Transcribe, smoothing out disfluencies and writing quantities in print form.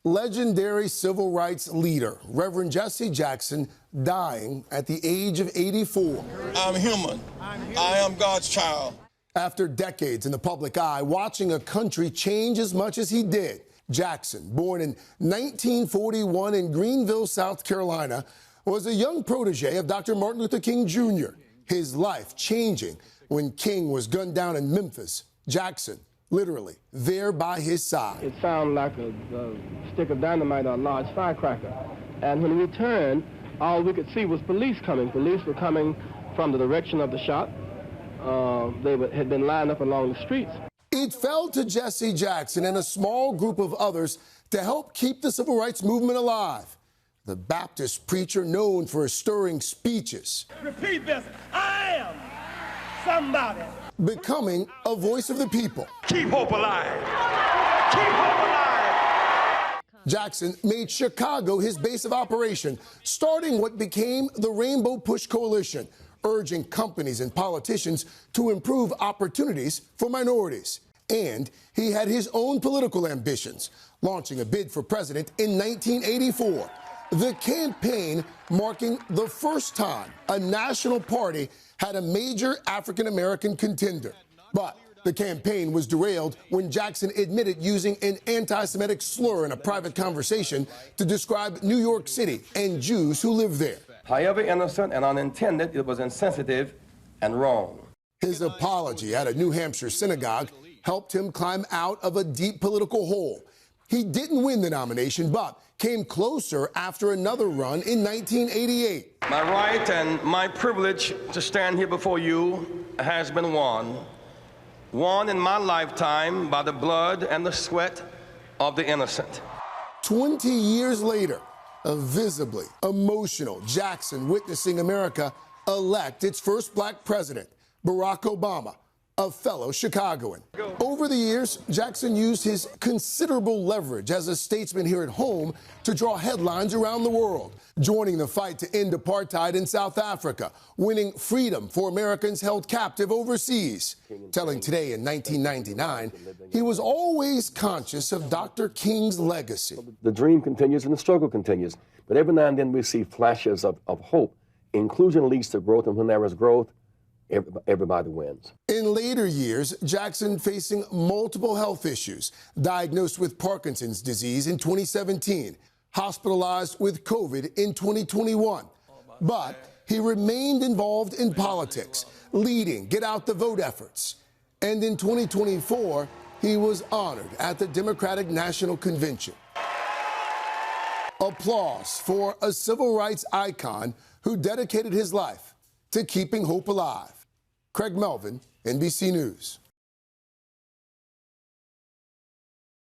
Legendary civil rights leader, Reverend Jesse Jackson, dying at the age of 84. I'm human. I am God's child. After decades in the public eye, watching a country change as much as he did, Jackson, born in 1941 in Greenville, South Carolina, was a young protege of Dr. Martin Luther King Jr., his life changing when King was gunned down in Memphis. Jackson, literally, there by his side. It sounded like a stick of dynamite or a large firecracker. And when we turned, all we could see was police coming. Police were coming from the direction of the shot. They had been lined up along the streets. It fell to Jesse Jackson and a small group of others to help keep the civil rights movement alive. The Baptist preacher known for his stirring speeches. Repeat this. I am somebody. Becoming a voice of the people. Keep hope alive. Keep hope alive. Jackson made Chicago his base of operation, starting what became the Rainbow Push Coalition, urging companies and politicians to improve opportunities for minorities. And he had his own political ambitions, launching a bid for president in 1984. The campaign marking the first time a national party had a major African-American contender. But the campaign was derailed when Jackson admitted using an anti-Semitic slur in a private conversation to describe New York City and Jews who live there. However innocent and unintended, it was insensitive and wrong. His apology at a New Hampshire synagogue helped him climb out of a deep political hole. He didn't win the nomination, but came closer after another run in 1988. My right and my privilege to stand here before you has been won in my lifetime by the blood and the sweat of the innocent. 20 years later, a visibly emotional Jackson witnessing America elect its first black president, Barack Obama, a fellow Chicagoan. Over the years, Jackson used his considerable leverage as a statesman here at home to draw headlines around the world, joining the fight to end apartheid in South Africa, winning freedom for Americans held captive overseas, telling Today in 1999 he was always conscious of Dr. King's legacy. The dream continues and the struggle continues, but every now and then we see flashes of hope. Inclusion leads to growth, and when there is growth, everybody wins. In later years, Jackson facing multiple health issues, diagnosed with Parkinson's disease in 2017, hospitalized with COVID in 2021. But he remained involved in politics, leading Get Out the Vote efforts. And in 2024, he was honored at the Democratic National Convention. Applause for a civil rights icon who dedicated his life to keeping hope alive. Craig Melvin, NBC News.